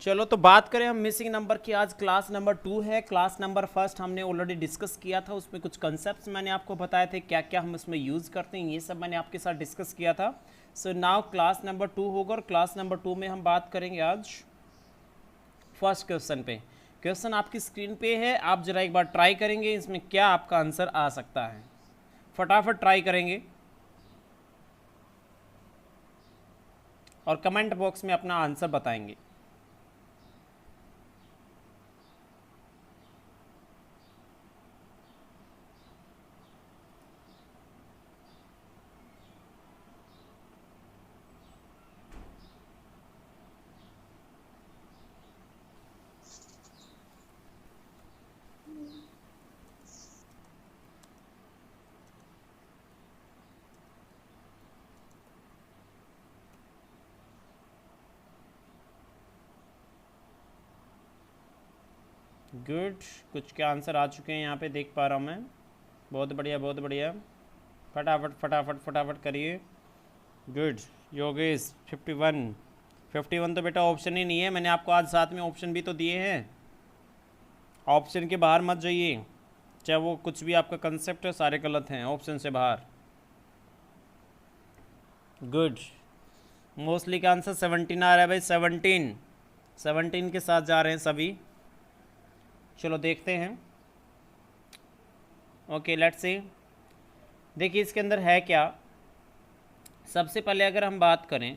चलो तो बात करें हम मिसिंग नंबर की। आज क्लास नंबर 2 है। क्लास नंबर फर्स्ट हमने ऑलरेडी डिस्कस किया था, उसमें कुछ कंसेप्ट्स मैंने आपको बताए थे, क्या क्या हम इसमें यूज़ करते हैं, ये सब मैंने आपके साथ डिस्कस किया था। सो नाउ क्लास नंबर 2 होगा और क्लास नंबर 2 में हम बात करेंगे आज फर्स्ट क्वेश्चन पे। क्वेश्चन आपकी स्क्रीन पे है, आप जरा एक बार ट्राई करेंगे इसमें क्या आपका आंसर आ सकता है। फटाफट ट्राई करेंगे और कमेंट बॉक्स में अपना आंसर बताएंगे। गुड, कुछ के आंसर आ चुके हैं यहाँ पे देख पा रहा हूँ मैं। बहुत बढ़िया बहुत बढ़िया, फटाफट फटाफट फटाफट करिए। गुड योगेश 51। 51 तो बेटा ऑप्शन ही नहीं है, मैंने आपको आज साथ में ऑप्शन भी तो दिए हैं। ऑप्शन के बाहर मत जाइए, चाहे वो कुछ भी आपका कंसेप्ट है, सारे गलत हैं ऑप्शन से बाहर। गुड, मोस्टली का आंसर 17 आ रहा है भाई। 17 के साथ जा रहे हैं सभी। चलो देखते हैं। Okay let's see. देखिए इसके अंदर है क्या। सबसे पहले अगर हम बात करें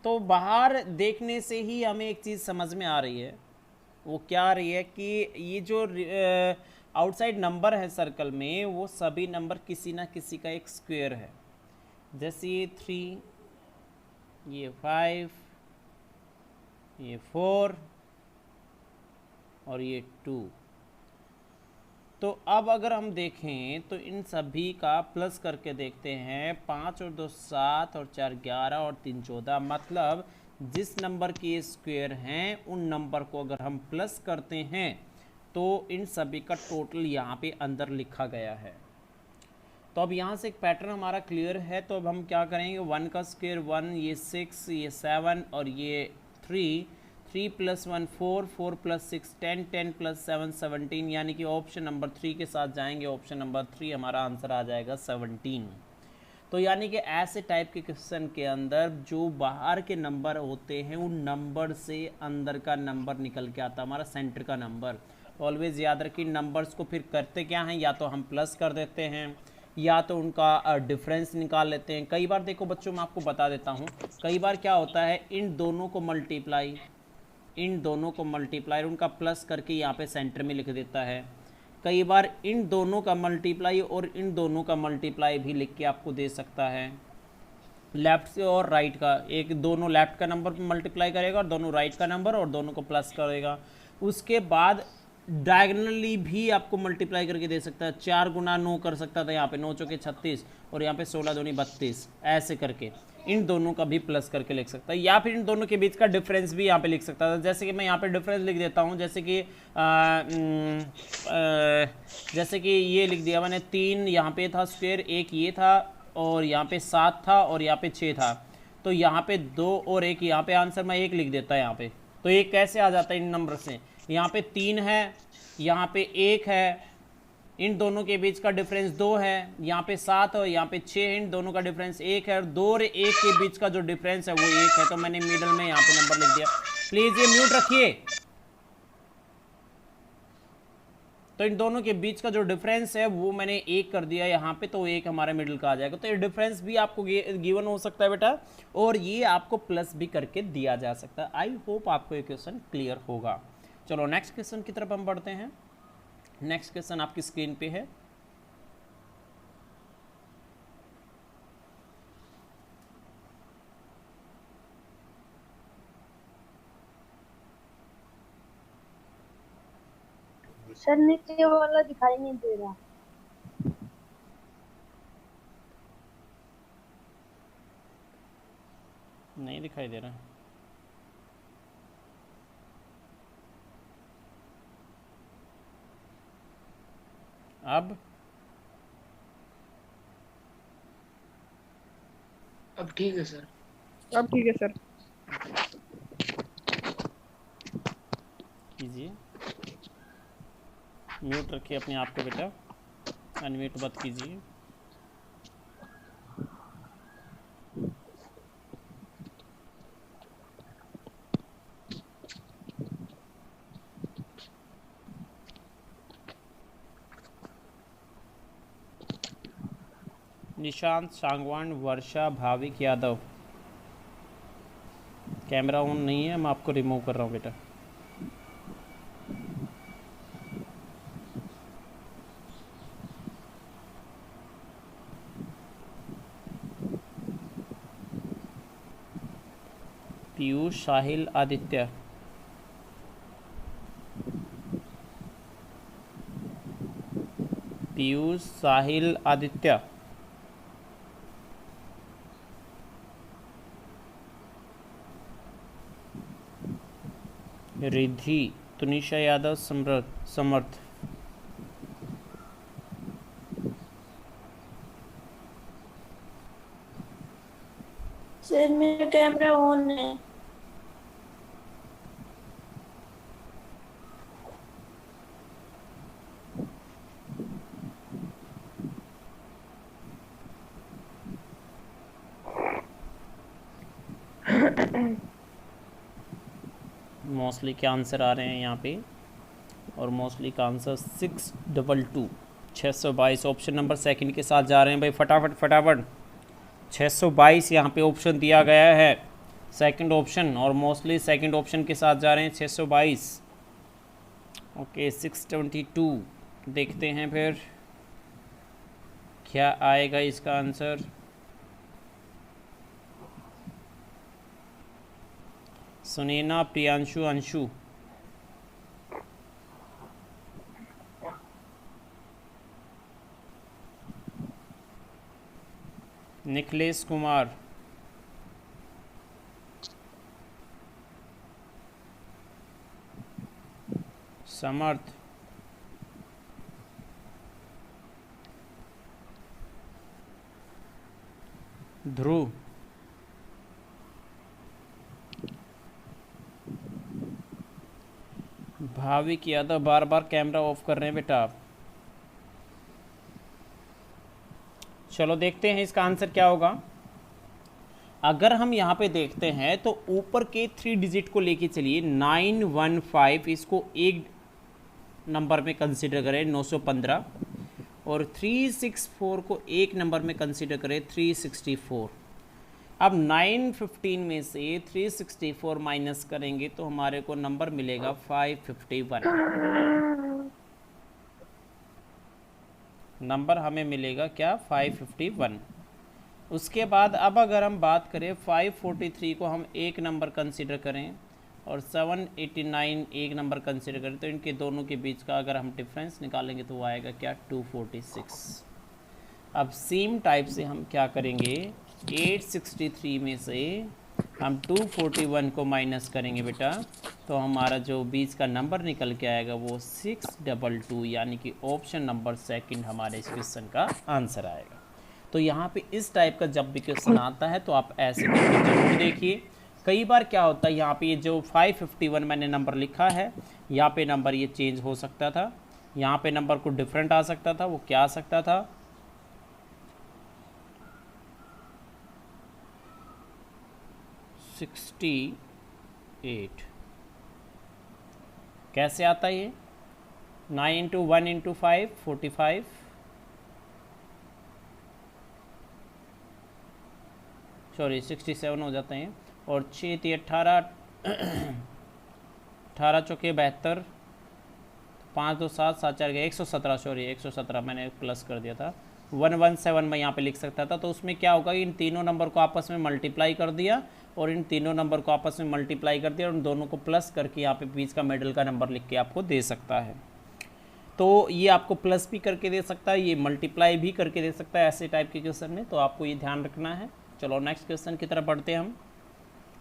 तो बाहर देखने से ही हमें एक चीज़ समझ में आ रही है। वो क्या आ रही है कि ये जो आउटसाइड नंबर है सर्कल में, वो सभी नंबर किसी ना किसी का एक स्क्वायर है। जैसे ये 3, ये 5, ये 4 और ये 2। तो अब अगर हम देखें तो इन सभी का प्लस करके देखते हैं। 5 और 2 7 और 4 11 और 3 14। मतलब जिस नंबर के स्क्वायर हैं उन नंबर को अगर हम प्लस करते हैं तो इन सभी का टोटल यहाँ पे अंदर लिखा गया है। तो अब यहाँ से एक पैटर्न हमारा क्लियर है। तो अब हम क्या करेंगे, 1 का स्क्वायर 1, ये 6, ये 7 और ये 3। 3 + 1 4, 4 + 6 10, 10 + 7 17। यानी कि ऑप्शन नंबर 3 के साथ जाएंगे। ऑप्शन नंबर 3 हमारा आंसर आ जाएगा 17। तो यानी कि ऐसे टाइप के क्वेश्चन के अंदर जो बाहर के नंबर होते हैं उन नंबर से अंदर का नंबर निकल के आता है, हमारा सेंटर का नंबर। ऑलवेज याद रखिए, नंबर्स को फिर करते क्या हैं, या तो हम प्लस कर देते हैं या तो उनका डिफरेंस निकाल लेते हैं। कई बार देखो बच्चों, मैं आपको बता देता हूँ, कई बार क्या होता है, इन दोनों को मल्टीप्लाई उनका प्लस करके यहाँ पे सेंटर में लिख देता है। कई बार इन दोनों का मल्टीप्लाई और इन दोनों का मल्टीप्लाई भी लिख के आपको दे सकता है। लेफ्ट से और राइट का, एक दोनों लेफ्ट का नंबर मल्टीप्लाई करेगा और दोनों राइट का नंबर, और दोनों को प्लस करेगा। उसके बाद डायगनली भी आपको मल्टीप्लाई करके दे सकता है। 4 गुना 9 कर सकता था यहाँ पे, 9 चौके 36 और यहाँ पे 16 दूनी 32। ऐसे करके इन दोनों का भी प्लस करके लिख सकता है, या फिर इन दोनों के बीच का डिफरेंस भी यहाँ पे लिख सकता था। जैसे कि मैं यहाँ पे डिफरेंस लिख देता हूँ, जैसे कि ये लिख दिया मैंने। 3 यहाँ पे था स्क्वायर, एक ये था और यहाँ पे 7 था और यहाँ पे 6 था। तो यहाँ पे 2 और 1, यहाँ पे आंसर मैं 1 लिख देता है यहाँ पे। तो एक कैसे आ जाता है इन नंबर से, यहाँ पे 3 है, यहाँ पे 1 है, इन दोनों के बीच का डिफरेंस 2 है। यहाँ पे 7 और यहाँ पे 6 है, इन दोनों का डिफरेंस 1 है, और 2 और 1 के बीच का जो डिफरेंस है वो 1 है। तो मैंने मिडल में यहाँ पे नंबर लिख दिया। प्लीज ये म्यूट रखिए। तो इन दोनों के बीच का जो डिफरेंस है वो मैंने 1 कर दिया यहाँ पे, तो 1 हमारे मिडिल का आ जाएगा। तो ये डिफरेंस भी आपको गिवन हो सकता है बेटा, और ये आपको प्लस भी करके दिया जा सकता है। आई होप आपको ये क्वेश्चन क्लियर होगा। चलो नेक्स्ट क्वेश्चन की तरफ हम बढ़ते हैं। नेक्स्ट क्वेश्चन आपकी स्क्रीन पे है। सर नीचे वाला दिखाई नहीं दे रहा। नहीं दिखाई दे रहा। अब ठीक है सर। अब ठीक है सर। कीजिए, म्यूट रखिए अपने आप को बेटा, अनम्यूट मत कीजिए। निशांत सांगवान, वर्षा, भाविक यादव। कैमरा ऑन नहीं है, मैं आपको रिमूव कर रहा हूँ बेटा। पीयूष, साहिल, आदित्य। पीयूष, साहिल, आदित्य। रिद्धि, तुनिशा यादव, समर्थ। सर मेरा कैमरा ऑन है। मोस्टली के आंसर आ रहे हैं यहाँ पे, और मोस्टली का आंसर 622 622 ऑप्शन नंबर सेकंड के साथ जा रहे हैं भाई। फटाफट फटाफट, 622 यहाँ पे ऑप्शन दिया गया है, सेकंड ऑप्शन, और मोस्टली सेकंड ऑप्शन के साथ जा रहे हैं 622। ओके 622, देखते हैं फिर क्या आएगा इसका आंसर। सुनैना, प्रियांशु, अंशु। निखिलेश कुमार। समर्थ। ध्रुव। भाविक यादव, बार बार कैमरा ऑफ कर रहे हैं बेटा आप। चलो देखते हैं इसका आंसर क्या होगा। अगर हम यहाँ पे देखते हैं तो ऊपर के 3 डिजिट को लेके चलिए, 915 इसको एक नंबर में कंसिडर करें 915, और 364 को एक नंबर में कंसिडर करें 364। अब 915 में से 364 माइनस करेंगे तो हमारे को नंबर मिलेगा 551। नंबर हमें मिलेगा क्या, 551। उसके बाद अब अगर हम बात करें 543 को हम एक नंबर कंसिडर करें और 789 एक नंबर कंसिडर करें, तो इनके दोनों के बीच का अगर हम डिफरेंस निकालेंगे तो वो आएगा क्या, 246। अब सेम टाइप से हम क्या करेंगे, 863 में से हम 241 को माइनस करेंगे बेटा, तो हमारा जो बीच का नंबर निकल के आएगा वो 622, यानी कि ऑप्शन नंबर सेकंड हमारे इस क्वेश्चन का आंसर आएगा। तो यहाँ पे इस टाइप का जब भी क्वेश्चन आता है तो आप ऐसे करके जरूर देखिए। कई बार क्या होता है, यहाँ पे ये जो 551 मैंने नंबर लिखा है, यहाँ पे नंबर ये चेंज हो सकता था, यहाँ पे नंबर को डिफरेंट आ सकता था। वो क्या आ सकता था, 68। कैसे आता है ये, 9 इंटू 1 इंटू 5 45, सॉरी 67 हो जाते हैं, और 6 × 18 18 चौके 72, 5 2 7 7 4 गए 117, सॉरी 117 मैंने प्लस कर दिया था, 117 मैं यहाँ पे लिख सकता था। तो उसमें क्या होगा, इन तीनों नंबर को आपस में मल्टीप्लाई कर दिया, और इन तीनों नंबर को आपस में मल्टीप्लाई कर दिया, और उन दोनों को प्लस करके यहाँ पे बीच का मिडल का नंबर लिख के आपको दे सकता है। तो ये आपको प्लस भी करके दे सकता है, ये मल्टीप्लाई भी करके दे सकता है ऐसे टाइप के क्वेश्चन में, तो आपको ये ध्यान रखना है। चलो नेक्स्ट क्वेश्चन की तरफ बढ़ते हैं हम।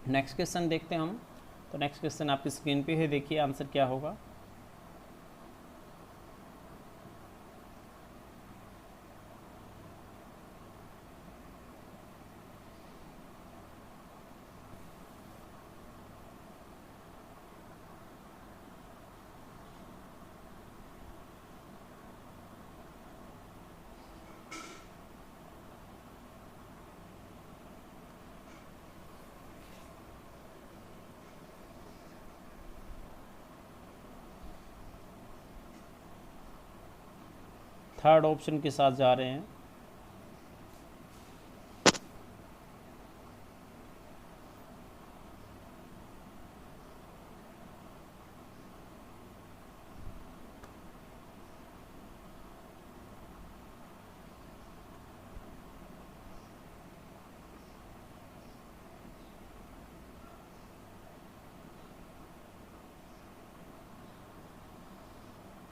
नेक्स्ट क्वेश्चन देखते हैं हम। तो नेक्स्ट क्वेश्चन आपकी स्क्रीन पे है, देखिए आंसर क्या होगा। थर्ड ऑप्शन के साथ जा रहे हैं।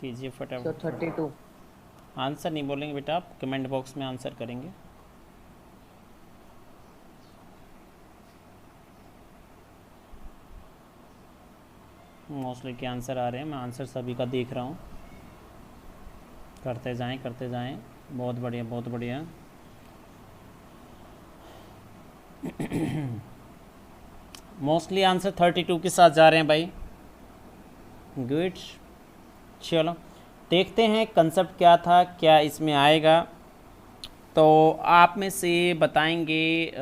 कीजिए सर फटाफट। 32। आंसर नहीं बोलेंगे बेटा आप, कमेंट बॉक्स में आंसर करेंगे। मोस्टली के आंसर आ रहे हैं, मैं आंसर सभी का देख रहा हूँ। करते जाएं करते जाएं, बहुत बढ़िया बहुत बढ़िया। मोस्टली आंसर 32 के साथ जा रहे हैं भाई, गुड। चलो देखते हैं कंसेप्ट क्या था, क्या इसमें आएगा। तो आप में से बताएंगे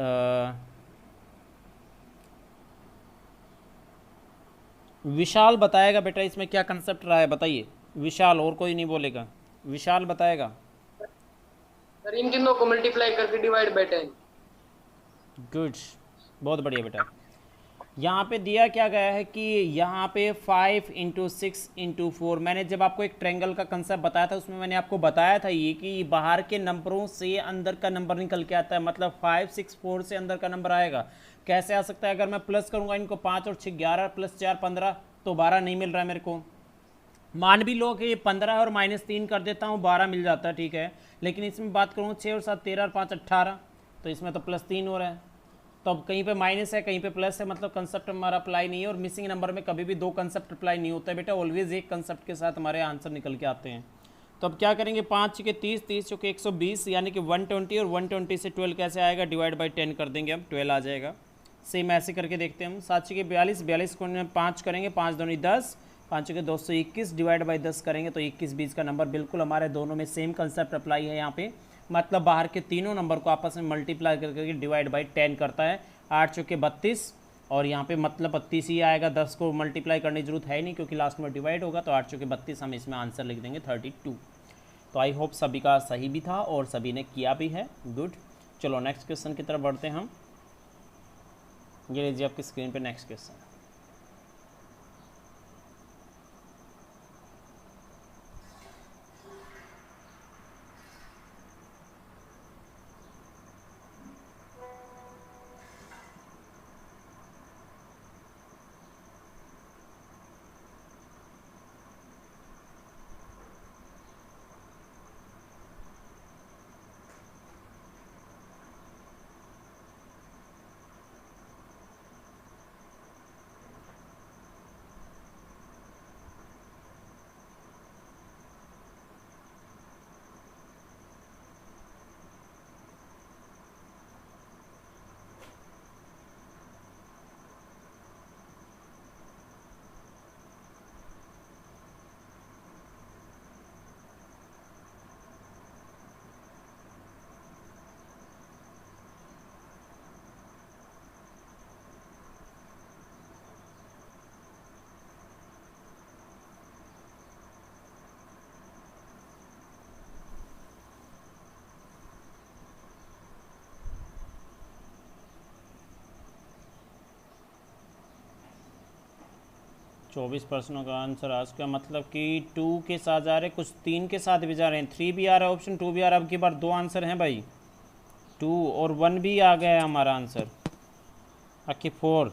विशाल बताएगा बेटा इसमें क्या कंसेप्ट रहा है, बताइए विशाल, और कोई नहीं बोलेगा, विशाल बताएगा। सर इन तीनों को मल्टीप्लाई करके डिवाइड बाय 10। गुड, बहुत बढ़िया बेटा। यहाँ पे दिया क्या गया है कि यहाँ पे 5 इंटू 6 इंटू 4, मैंने जब आपको एक ट्रेंगल का कंसेप्ट बताया था उसमें मैंने आपको बताया था ये कि बाहर के नंबरों से अंदर का नंबर निकल के आता है, मतलब 5 6 4 से अंदर का नंबर आएगा। कैसे आ सकता है, अगर मैं प्लस करूँगा इनको 5 और 6 11 प्लस 4 15, तो 12 नहीं मिल रहा है मेरे को। मान भी लो कि 15 और -3 कर देता हूँ 12 मिल जाता है, ठीक है। लेकिन इसमें बात करूँ 6 और 7 13 और 5 18, तो इसमें तो +3 हो रहा है। तो अब कहीं पे माइनस है कहीं पे प्लस है, मतलब कंसेप्ट हमारा अप्लाई नहीं है। और मिसिंग नंबर में कभी भी दो कंसेप्ट अप्लाई नहीं होता है बेटा, ऑलवेज एक कंसेप्ट के साथ हमारे आंसर निकल के आते हैं। तो अब क्या करेंगे, 5 के 30 30 के 120, यानी कि 120, और 120 से 12 कैसे आएगा, डिवाइड बाई 10 कर देंगे, अब 12 आ जाएगा। सेम ऐसे करके देखते हैं हम। 7 के 42, 42 को 5 करेंगे, 5 दूनी 10, 5 के 221, डिवाइड बाई 10 करेंगे तो 21 20 का नंबर। बिल्कुल हमारे दोनों में सेम कंसेप्ट अप्लाई है यहाँ पे, मतलब बाहर के तीनों नंबर को आपस में मल्टीप्लाई करके डिवाइड बाई 10 करता है। 8 चौके 32, और यहाँ पे मतलब 32 ही आएगा, 10 को मल्टीप्लाई करने की जरूरत है नहीं क्योंकि लास्ट में डिवाइड होगा। तो 8 चौके 32, हम इसमें आंसर लिख देंगे 32। तो आई होप सभी का सही भी था और सभी ने किया भी है, गुड। चलो नेक्स्ट क्वेश्चन की तरफ बढ़ते हैं हम। ये लीजिए आपकी स्क्रीन पे नेक्स्ट क्वेश्चन। चौबीस प्रश्नों का आंसर आज का, मतलब कि 2 के साथ जा रहे हैं, कुछ 3 के साथ भी जा रहे हैं, 3 भी आ रहा है, ऑप्शन 2 भी आ रहा है। अब की बार 2 आंसर हैं भाई, 2 और 1 भी आ गया है हमारा आंसर, बाकी 4।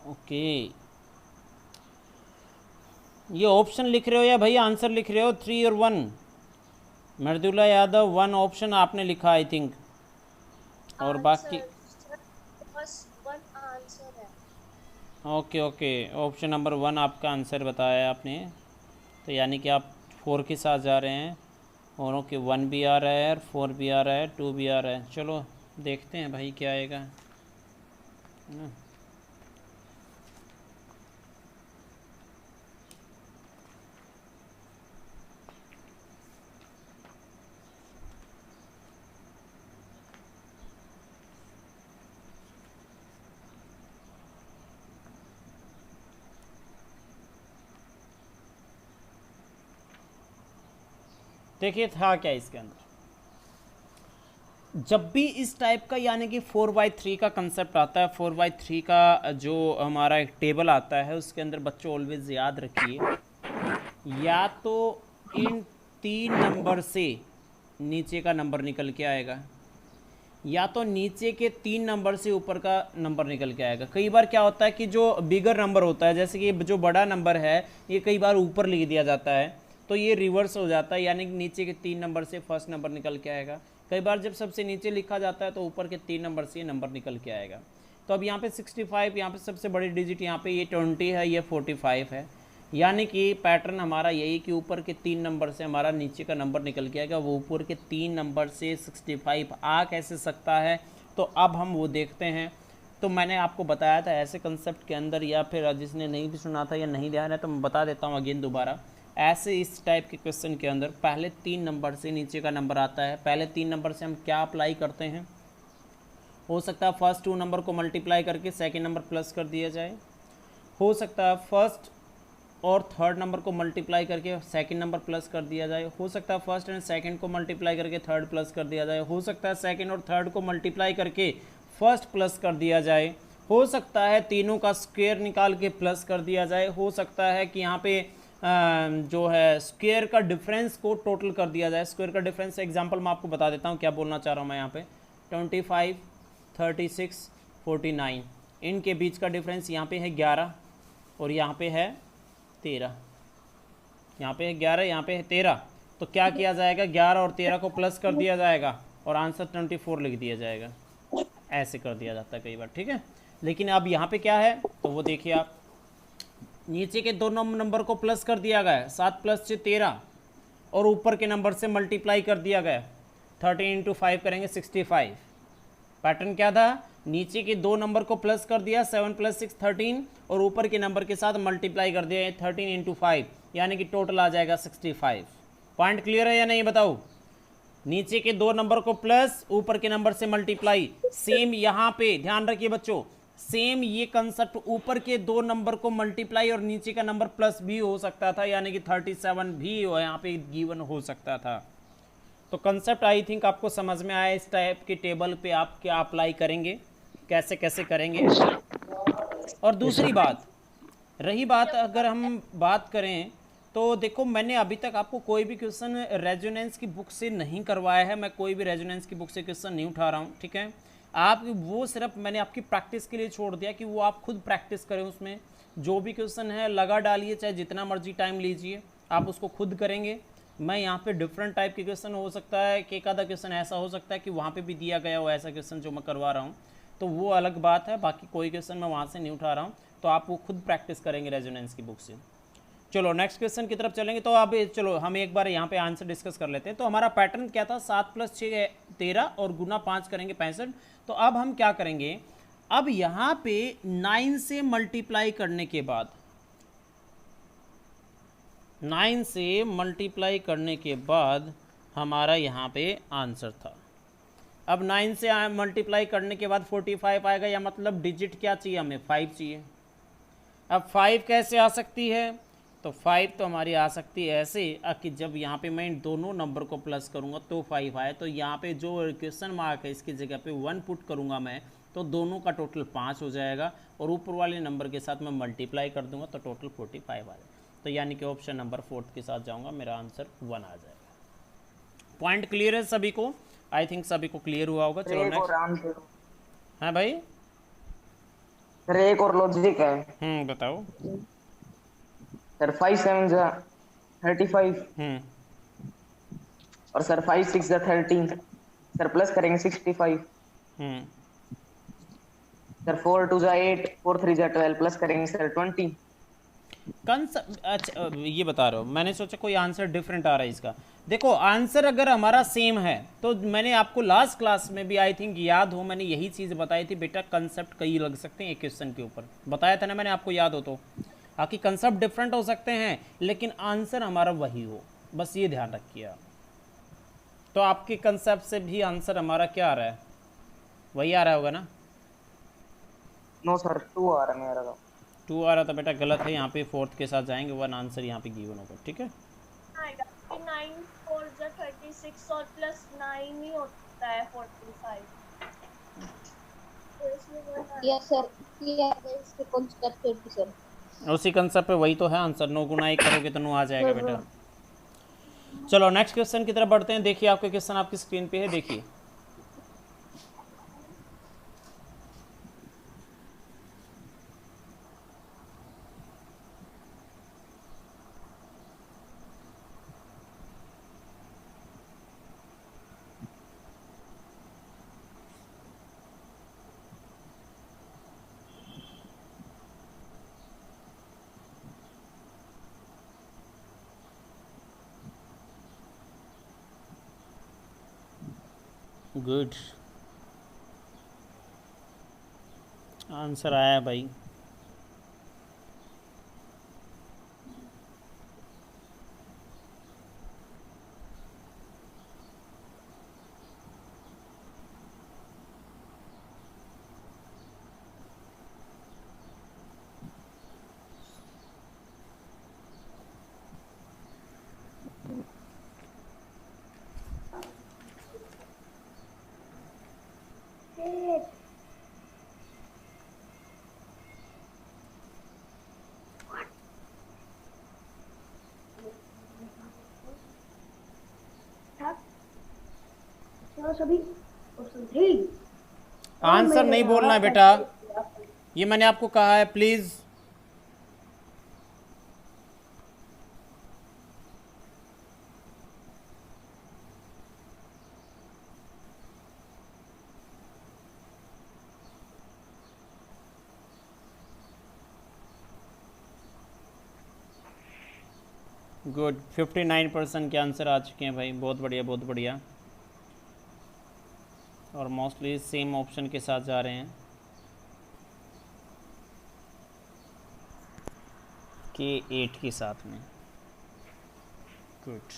ओके, ये ऑप्शन लिख रहे हो या भाई आंसर लिख रहे हो, 3 और 1? मृदुला यादव 1 ऑप्शन आपने लिखा आई थिंक, और बाकी बस वन आंसर है। ओके ओके, ऑप्शन नंबर 1 आपका आंसर बताया आपने। तो यानी कि आप 4 के साथ जा रहे हैं, और ओके 1 भी आ रहा है और 4 भी आ रहा है, 2 भी आ रहा है। चलो देखते हैं भाई क्या आएगा, है ना। देखिए था क्या इसके अंदर, जब भी इस टाइप का यानी कि 4/3 का कंसेप्ट आता है, 4/3 का जो हमारा एक टेबल आता है उसके अंदर बच्चों ऑलवेज याद रखिए, या तो इन 3 नंबर से नीचे का नंबर निकल के आएगा, या तो नीचे के 3 नंबर से ऊपर का नंबर निकल के आएगा। कई बार क्या होता है कि जो बिगर नंबर होता है, जैसे कि जो बड़ा नंबर है ये कई बार ऊपर लिख दिया जाता है, तो ये रिवर्स हो जाता है, यानी कि नीचे के 3 नंबर से फर्स्ट नंबर निकल के आएगा। कई बार जब सबसे नीचे लिखा जाता है तो ऊपर के 3 नंबर से ये नंबर निकल के आएगा। तो अब यहाँ पे 65, यहाँ पे सबसे बड़ी डिजिट यहाँ पे ये 20 है, ये 45 है, यानी कि पैटर्न हमारा यही कि ऊपर के 3 नंबर से हमारा नीचे का नंबर निकल के आएगा। वो ऊपर के 3 नंबर से 65 आ कैसे सकता है, तो अब हम वो देखते हैं। तो मैंने आपको बताया था ऐसे कंसेप्ट के अंदर, या फिर जिसने नहीं भी सुना था या नहीं ध्यान है तो मैं बता देता हूँ अगेन दोबारा। ऐसे इस टाइप के क्वेश्चन के अंदर पहले 3 नंबर से नीचे का नंबर आता है, पहले 3 नंबर से हम क्या अप्लाई करते हैं, हो सकता है फर्स्ट 2 नंबर को मल्टीप्लाई करके सेकंड नंबर प्लस कर दिया जाए, हो सकता है फर्स्ट और थर्ड नंबर को मल्टीप्लाई करके सेकंड नंबर प्लस कर दिया जाए, हो सकता है फर्स्ट एंड सेकंड को मल्टीप्लाई करके थर्ड प्लस कर दिया जाए, हो सकता है सेकंड और थर्ड को मल्टीप्लाई करके फर्स्ट प्लस कर दिया जाए, हो सकता है तीनों का स्क्वायर निकाल के प्लस कर दिया जाए, हो सकता है कि यहाँ पे जो है स्क्वायर का डिफरेंस को टोटल कर दिया जाए। स्क्वायर का डिफरेंस एग्जांपल मैं आपको बता देता हूँ क्या बोलना चाह रहा हूँ मैं यहाँ पे। 25, 36, 49 इनके बीच का डिफरेंस यहाँ पे है 11 और यहाँ पे है 13, यहाँ पे है 11, यहाँ पे है 13। तो क्या किया जाएगा, 11 और 13 को प्लस कर दिया जाएगा और आंसर 24 लिख दिया जाएगा। ऐसे कर दिया जाता है कई बार, ठीक है। लेकिन अब यहाँ पे क्या है तो वो देखिए आप, नीचे के 2 नंबर को प्लस कर दिया गया, 7 + 6 13, और ऊपर के नंबर से मल्टीप्लाई कर दिया गया, 13 × 5 करेंगे 65। पैटर्न क्या था, नीचे के 2 नंबर को प्लस कर दिया, 7 + 6 13, और ऊपर के नंबर के साथ मल्टीप्लाई कर दिया 13 × 5, यानी कि टोटल आ जाएगा 65। पॉइंट क्लियर है या नहीं बताओ। नीचे के 2 नंबर को प्लस, ऊपर के नंबर से मल्टीप्लाई। सेम यहाँ पे ध्यान रखिए बच्चों, सेम ये कंसेप्ट ऊपर के 2 नंबर को मल्टीप्लाई और नीचे का नंबर प्लस भी हो सकता था, यानी कि 37 भी यहाँ पे गिवन हो सकता था। तो कंसेप्ट आई थिंक आपको समझ में आया। इस टाइप के टेबल पे आप क्या अप्लाई करेंगे, कैसे कैसे करेंगे। और दूसरी बात, रही बात अगर हम बात करें तो देखो, मैंने अभी तक आपको कोई भी क्वेश्चन रेजोनेंस की बुक से नहीं करवाया है, मैं कोई भी रेजोनेंस की बुक से क्वेश्चन नहीं उठा रहा हूँ, ठीक है। आप वो सिर्फ मैंने आपकी प्रैक्टिस के लिए छोड़ दिया कि वो आप खुद प्रैक्टिस करें, उसमें जो भी क्वेश्चन है लगा डालिए, चाहे जितना मर्जी टाइम लीजिए, आप उसको खुद करेंगे। मैं यहाँ पे डिफरेंट टाइप के क्वेश्चन हो सकता है कि एक आधा क्वेश्चन ऐसा हो सकता है कि वहाँ पे भी दिया गया हो ऐसा क्वेश्चन जो मैं करवा रहा हूँ, तो वो अलग बात है। बाकी कोई क्वेश्चन मैं वहाँ से नहीं उठा रहा हूँ, तो आप वो खुद प्रैक्टिस करेंगे रेजोनेंस की बुक से। चलो नेक्स्ट क्वेश्चन की तरफ चलेंगे। तो अब चलो हम एक बार यहाँ पे आंसर डिस्कस कर लेते हैं। तो हमारा पैटर्न क्या था, 7 + 6 13 और गुना 5 करेंगे 65। तो अब हम क्या करेंगे, अब यहाँ पे 9 से मल्टीप्लाई करने के बाद, 9 से मल्टीप्लाई करने के बाद हमारा यहाँ पे आंसर था। अब 9 से मल्टीप्लाई करने के बाद 45 आएगा, या मतलब डिजिट क्या चाहिए हमें, 5 चाहिए। अब 5 कैसे आ सकती है, तो 5 तो हमारी आ सकती है ऐसे कि जब यहाँ पे मैं इन दोनों नंबर को प्लस करूँगा तो 5 आए, तो यहाँ पे जो क्वेश्चन मार्क है इसकी जगह पे 1 पुट करूँगा मैं, तो दोनों का टोटल 5 हो जाएगा, और ऊपर वाले नंबर के साथ मैं मल्टीप्लाई कर दूंगा तो टोटल 45 आ जाएगा। तो यानी कि ऑप्शन नंबर 4 के साथ जाऊँगा, मेरा आंसर 1 आ जाएगा। पॉइंट क्लियर है सभी को, आई थिंक सभी को क्लियर हुआ होगा। चलो नेक्स्ट। हाँ भाई, सर एक और लॉजिक है। बताओ सर 5 7 जा 35, और सर 5 6 जा 13, सर प्लस करेंगे 65। सर 4 2 जा 8, 4 3 जा 12, प्लस करेंगे सर 20। अच्छा ये बता रहे हो, मैंने सोचा कोई आंसर डिफरेंट आ रहा है इसका। देखो आंसर अगर हमारा सेम है तो मैंने आपको लास्ट क्लास में भी आई थिंक याद हो, मैंने यही चीज़ बताई थी बेटा, कंसेप्ट कई लग सकते हैं एक क्वेश्चन के ऊपर, बताया था ना मैंने आपको, याद हो तो। बाकी कंसेप्ट डिफरेंट हो सकते हैं लेकिन आंसर हमारा वही हो, बस ये ध्यान रखिए आप। तो आपके कंसेप्ट से भी आंसर हमारा क्या आ रहा है, वही आ रहा होगा ना। नो सर 2 आ रहा है मेरा, 2 आ रहा था बेटा, गलत है। यहाँ पे 4th के साथ जाएंगे, 1 आंसर यहाँ पे गिवन होगा, ठीक है। 59 4 जा 36 और प्लस 9 ही होता है 45। तो इसमें यस सर, ये आ गया इसके कॉन्सेप्ट पे भी सर। उसी कंसेप्ट पे वही तो है आंसर, 9 गुना 1 करोगे तो 9 आ जाएगा बेटा। चलो नेक्स्ट क्वेश्चन की तरफ बढ़ते हैं। देखिए आपके क्वेश्चन आपकी स्क्रीन पे है, देखिए गुड आंसर आया भाई। सभी आंसर नहीं बोलना है बेटा, ये मैंने आपको कहा है, प्लीज। गुड, 59% के आंसर आ चुके हैं भाई, बहुत बढ़िया बहुत बढ़िया। और मोस्टली सेम ऑप्शन के साथ जा रहे हैं, K8 के साथ में। गुड,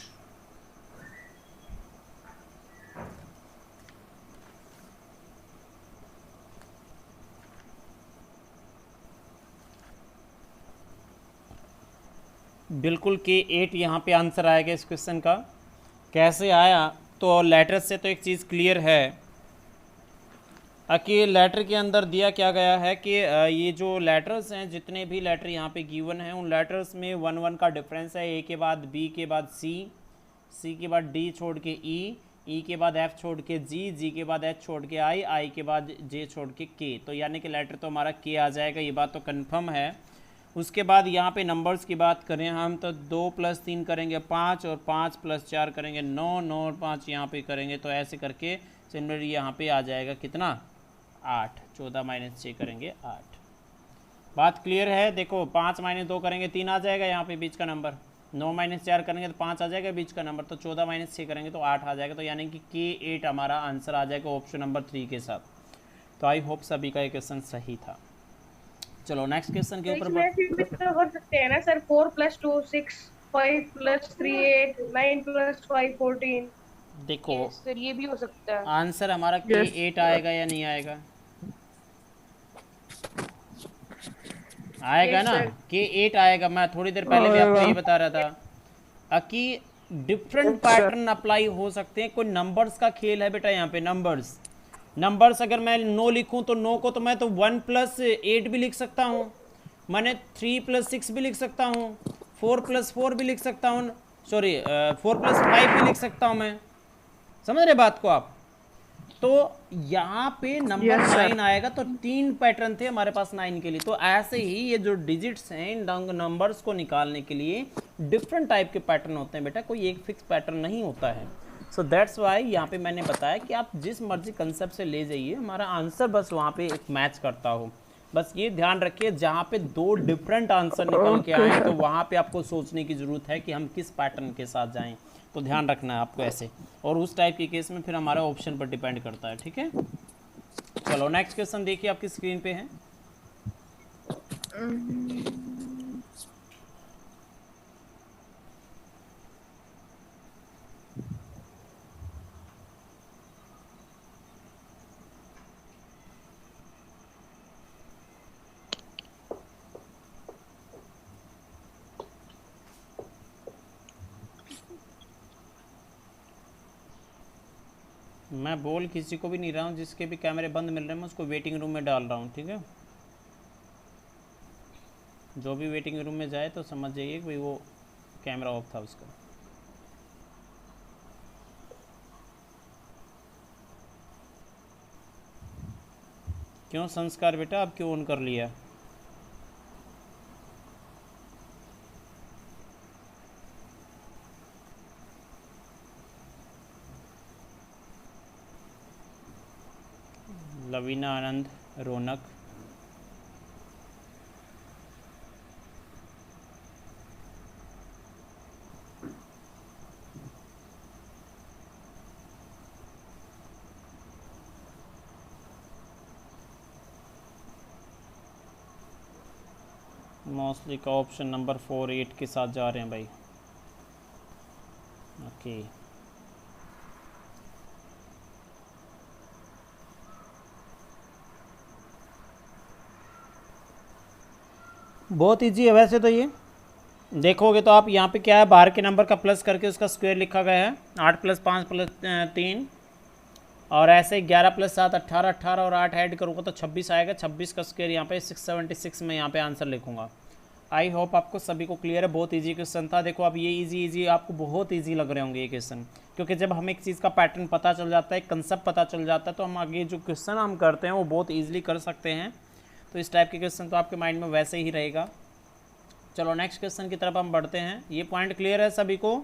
बिल्कुल K8 यहाँ पे आंसर आएगा इस क्वेश्चन का। कैसे आया, तो लेटर से तो एक चीज़ क्लियर है कि लेटर के अंदर दिया क्या गया है कि ये जो लेटर्स हैं, जितने भी लेटर यहाँ पे गिवन हैं, उन लेटर्स में 1 1 का डिफरेंस है। ए के बाद बी के बाद सी के बाद डी छोड़ के ई के बाद एफ छोड़ के जी के बाद एच छोड़ के आई के बाद जे छोड़ के के। तो यानी कि लेटर तो हमारा के आ जाएगा, ये बात तो कन्फर्म है। उसके बाद यहाँ पे नंबर्स की बात करें हम तो 2 + 3 करेंगे 5, और 5 + 4 करेंगे 9, 9 और 5 यहाँ पे करेंगे, तो ऐसे करके सिमिलरली यहाँ पे आ जाएगा कितना, 8। 14 - 6 करेंगे 8। बात क्लियर है। देखो 5 - 2 करेंगे 3 आ जाएगा यहाँ पे बीच का नंबर, 9 - 4 करेंगे तो 5 आ जाएगा बीच का नंबर, तो 14 - 6 करेंगे तो 8 आ जाएगा। तो यानी कि K8 हमारा आंसर आ जाएगा ऑप्शन नंबर 3 के साथ। तो आई होप सभी का ये क्वेश्चन सही था। चलो नेक्स्ट क्वेश्चन के ऊपर कर सकते हैं ना सर, 4 + 2 6, 5 + 3 8, 9 + 5 14। देखो सर ये भी हो सकता है। आंसर हमारा K8 आएगा या नहीं आएगा, आएगा ना, K8 आएगा। मैं थोड़ी देर पहले भी आपको ये बता रहा था कि डिफरेंट पैटर्न अप्लाई हो सकते हैं। कोई नंबर्स का खेल है बेटा यहाँ पे, नंबर्स अगर मैं 9 लिखूं तो 9 को तो मैं तो 1 + 8 भी लिख सकता हूँ, मैंने 3 + 6 भी लिख सकता हूँ, 4 + 4 भी लिख सकता हूँ, सॉरी 4 + 5 भी लिख सकता हूँ मैं। समझ रहे बात को आप। तो यहाँ पे नंबर 9 आएगा, तो 3 पैटर्न थे हमारे पास 9 के लिए। तो ऐसे ही ये जो डिजिट्स हैं, इन नंबर्स को निकालने के लिए डिफरेंट टाइप के पैटर्न होते हैं बेटा, कोई एक फिक्स पैटर्न नहीं होता है। सो दैट्स वाई यहाँ पे मैंने बताया कि आप जिस मर्जी कंसेप्ट से ले जाइए, हमारा आंसर बस वहाँ पे एक मैच करता हो। बस ये ध्यान रखिए, जहाँ पे 2 डिफरेंट आंसर निकल के आए तो वहाँ पे आपको सोचने की ज़रूरत है कि हम किस पैटर्न के साथ जाएं। तो ध्यान रखना है आपको ऐसे, और उस टाइप के केस में फिर हमारा ऑप्शन पर डिपेंड करता है, ठीक है। चलो नेक्स्ट क्वेश्चन देखिए आपकी स्क्रीन पे है। मैं बोल किसी को भी नहीं रहा हूँ, जिसके भी कैमरे बंद मिल रहे हैं मैं उसको वेटिंग रूम में डाल रहा हूँ, ठीक है। जो भी वेटिंग रूम में जाए तो समझ जाइए कि भाई वो कैमरा ऑफ था उसका। क्यों संस्कार बेटा, आप क्यों ऑन कर लिया? लवीना, आनंद, रौनक, मोस्टली का ऑप्शन नंबर 4 8 के साथ जा रहे हैं भाई। ओके बहुत इजी है वैसे तो। ये देखोगे तो आप यहाँ पे क्या है, बाहर के नंबर का प्लस करके उसका स्क्वायर लिखा गया है। 8 + 5 + 3 और ऐसे 11 + 7 18, 18 और 8 ऐड करूँगा तो 26 आएगा। 26 का स्क्वायर यहाँ पे 676 में यहाँ पे आंसर लिखूँगा। आई होप आपको सभी को क्लियर है। बहुत इजी क्वेश्चन था। देखो अब ये इजी आपको बहुत इजी लग रहे होंगे ये क्वेश्चन, क्योंकि जब हमें एक चीज़ का पैटर्न पता चल जाता है, कंसेप्ट पता चल जाता है, तो हम आगे जो क्वेश्चन हम करते हैं वो बहुत ईजिली कर सकते हैं। तो इस टाइप के क्वेश्चन तो आपके माइंड में वैसे ही रहेगा। चलो नेक्स्ट क्वेश्चन की तरफ हम बढ़ते हैं। ये पॉइंट क्लियर है सभी को?